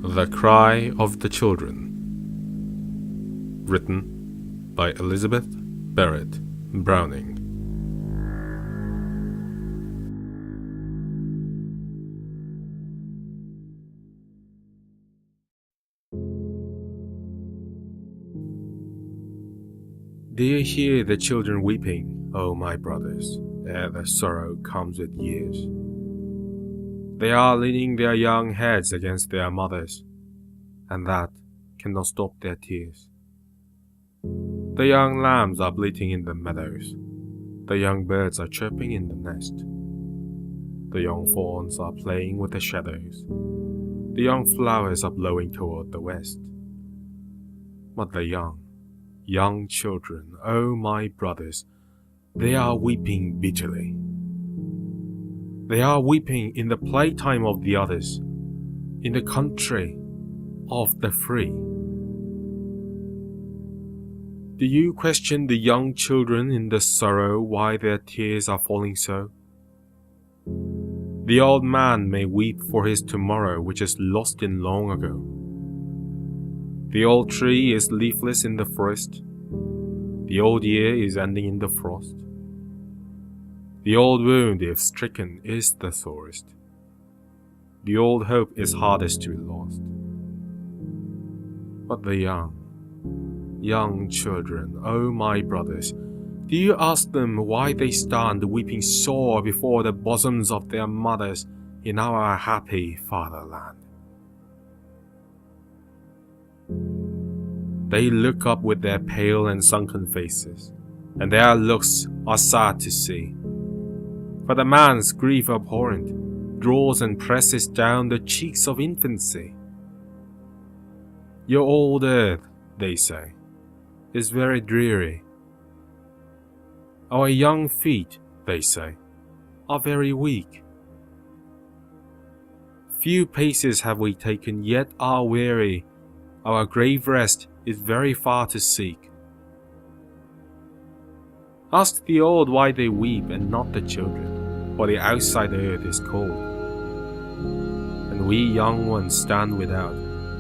The Cry of the Children. Written by Elizabeth Barrett Browning. Do you hear the children weeping, O my brothers, ere the sorrow comes with years? They are leaning their young heads against their mothers, and that cannot stop their tears. The young lambs are bleating in the meadows. The young birds are chirping in the nest. The young fawns are playing with the shadows. The young flowers are blowing toward the west. But the young children, oh my brothers, they are weeping bitterly. They are weeping in the playtime of the others, in the country of the free. Do you question the young children in the sorrow why their tears are falling so? The old man may weep for his tomorrow which is lost in long ago. The old tree is leafless in the forest. The old year is ending in the frost. The old wound, if stricken, is the sorest. The old hope is hardest to be lost. But the young children, oh my brothers, do you ask them why they stand weeping sore before the bosoms of their mothers in our happy fatherland? They look up with their pale and sunken faces, and their looks are sad to see. For the man's grief abhorrent draws and presses down the cheeks of infancy. Your old earth, they say, is very dreary. Our young feet, they say, are very weak. Few paces have we taken, yet are weary. Our grave rest is very far to seek. Ask the old why they weep and not the children, for the outside earth is cold. And we young ones stand without,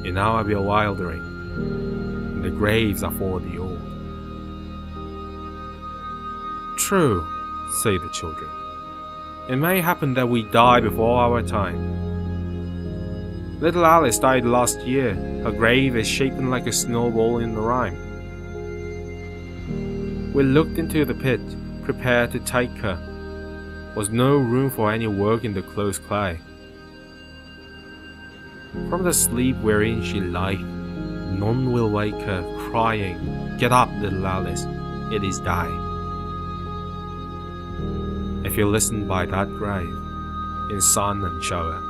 in our bewildering, and the graves are for the old. True, say the children. It may happen that we die before our time. Little Alice died last year. Her grave is shapen like a snowball in the rime. We looked into the pit, prepared to take her. Was no room for any work in the close clay. From the sleep wherein she lieth, none will wake her, crying, "Get up, little Alice, it is dying." If you listen by that grave, in sun and shower,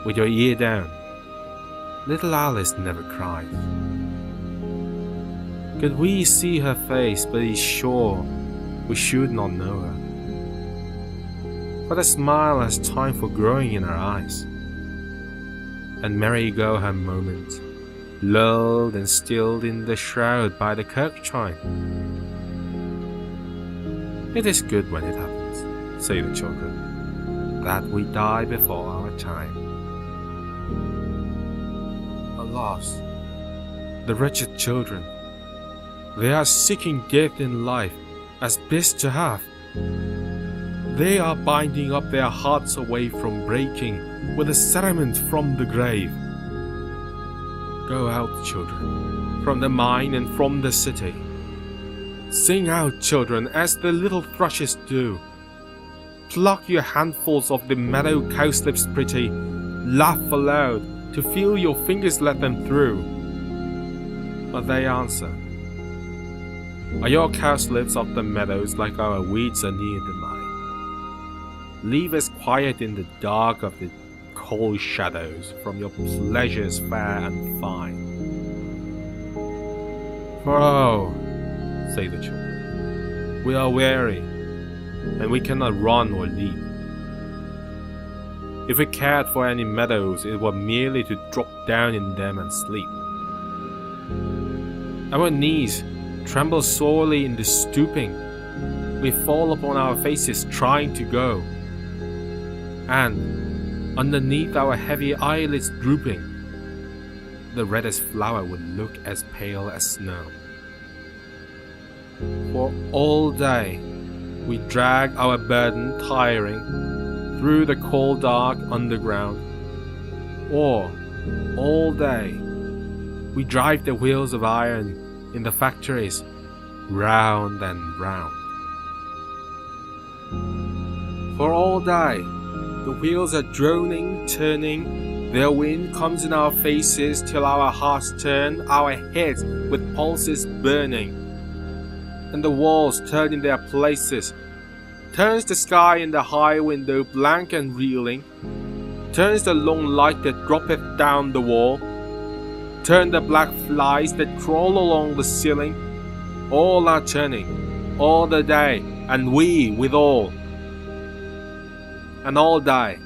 with your ear down, little Alice never cries. Could we see her face, but is sure we should not know her. For the smile has time for growing in her eyes, and merry go her moments, lulled and stilled in the shroud by the kirk chime. It is good when it happens, say the children, that we die before our time. Alas, the wretched children, they are seeking death in life as best to have. They are binding up their hearts away from breaking with a sediment from the grave. Go out, children, from the mine and from the city. Sing out, children, as the little thrushes do. Pluck your handfuls of the meadow cowslips pretty. Laugh aloud to feel your fingers let them through. But they answer, are your cowslips of the meadows like our weeds are near the mine? Leave us quiet in the dark of the cold shadows from your pleasures fair and fine. For oh, say the children, we are weary, and we cannot run or leap. If we cared for any meadows, it were merely to drop down in them and sleep. Our knees tremble sorely in the stooping. We fall upon our faces trying to go. And underneath our heavy eyelids drooping, the reddest flower would look as pale as snow. For all day we drag our burden tiring through the cold dark underground, or all day we drive the wheels of iron in the factories round and round. For all day the wheels are droning, turning, their wind comes in our faces till our hearts turn, our heads with pulses burning, and the walls turn in their places, turns the sky in the high window blank and reeling, turns the long light that droppeth down the wall, turn the black flies that crawl along the ceiling, all are turning, all the day, and we with all. And all day,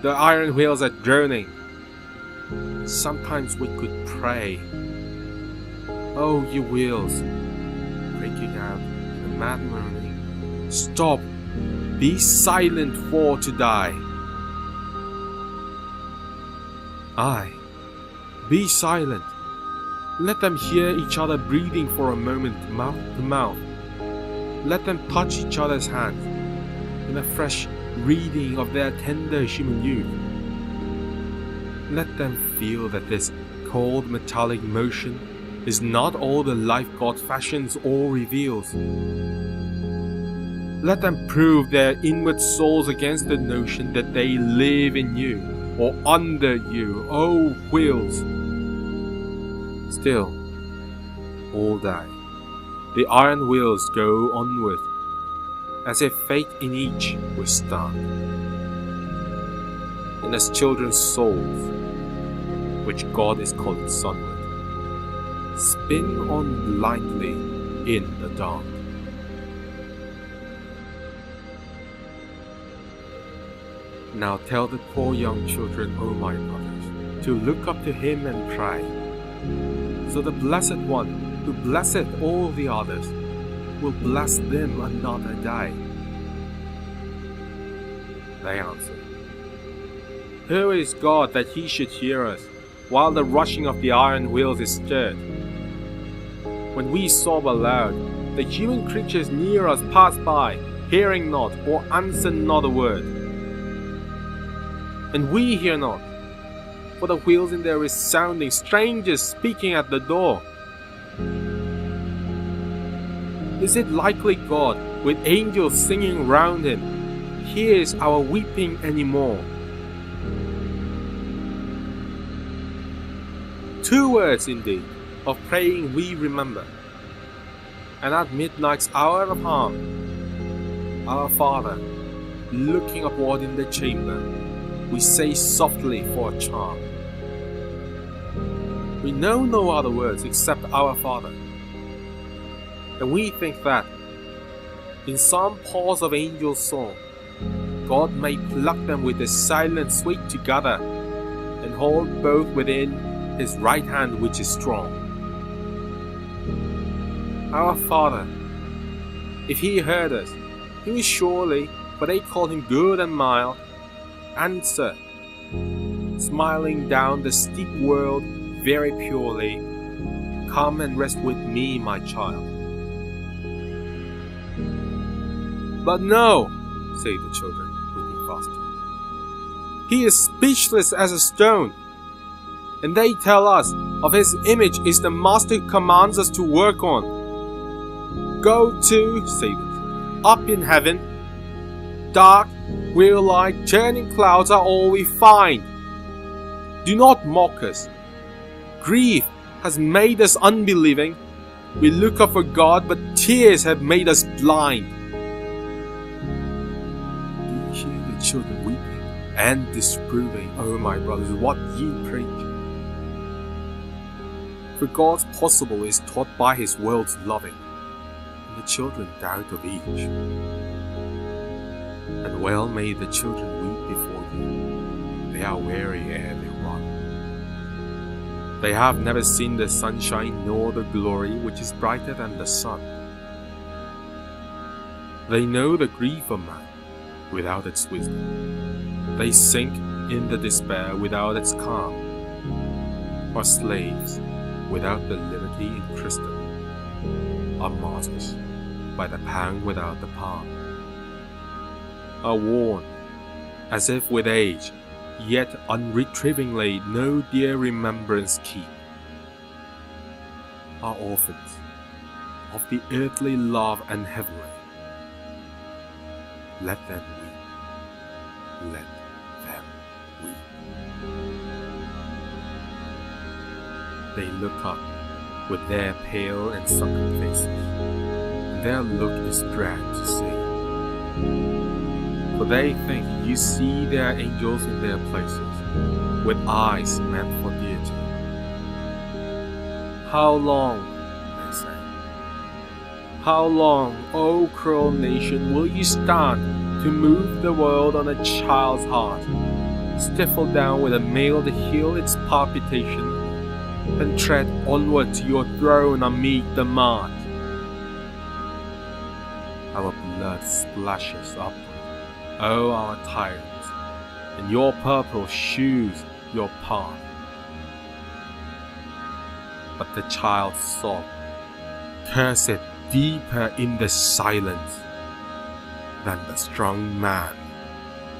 the iron wheels are droning. Sometimes we could pray, "Oh, you wheels," breaking out in a mad moaning, "stop, be silent for to die." Aye, be silent. Let them hear each other breathing for a moment, mouth to mouth. Let them touch each other's hands in a fresh reading of their tender human youth. Let them feel that this cold metallic motion is not all the life God fashions or reveals. Let them prove their inward souls against the notion that they live in you or under you, O wheels. Still, all day, the iron wheels go onward, as if fate in each was stuck. And as children's souls, which God is calling sunward, spin on blindly in the dark. Now tell the poor young children, O my brothers, to look up to Him and pray, so the Blessed One, who blesseth all the others, will bless them another day. They answered, Who is God that He should hear us, while the rushing of the iron wheels is stirred? When we sob aloud, the human creatures near us pass by, hearing not, or answer not a word. And we hear not, for the wheels in there is sounding, strangers speaking at the door. Is it likely God, with angels singing round Him, hears our weeping anymore? 2 words indeed of praying we remember, and at midnight's hour of harm, Our Father, looking upward in the chamber, we say softly for a charm. We know no other words except Our Father. And we think that, in some pause of angel song, God may pluck them with His silent sweet together, and hold both within His right hand which is strong. Our Father, if He heard us, He will surely, for they call Him good and mild, answer, smiling down the steep world very purely, Come and rest with me, my child. But no, say the children, weeping fast. He is speechless as a stone. And they tell us of His image is the master who commands us to work on. Go to, say the children, up in heaven. Dark, wheel-like, turning clouds are all we find. Do not mock us. Grief has made us unbelieving. We look up for God, but tears have made us blind. Do you hear the children weeping and disproving, O my brothers, what ye preach? For God's possible is taught by His world's loving, and the children doubt of each. And well may the children weep before you, they are weary ere they run. They have never seen the sunshine nor the glory which is brighter than the sun. They know the grief of man without its wisdom. They sink in the despair without its calm, or slaves without the liberty in crystal, are martyrs by the pang without the palm, are worn as if with age, yet unretrievingly no dear remembrance keep, are orphans of the earthly love and heavenly. Let them weep, let them weep. They look up with their pale and sunken faces, and their look is dragged to see. For they think you see their angels in their places, with eyes meant for deity. How long, they say, how long, O cruel nation, will you stand to move the world on a child's heart, stifle down with a male to heal its palpitation, and tread onward to your throne amid the mart? Our blood splashes upward, O our tyrants, and your purple shews your path. But the child sobbed, cursed deeper in the silence than the strong man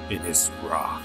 in his wrath.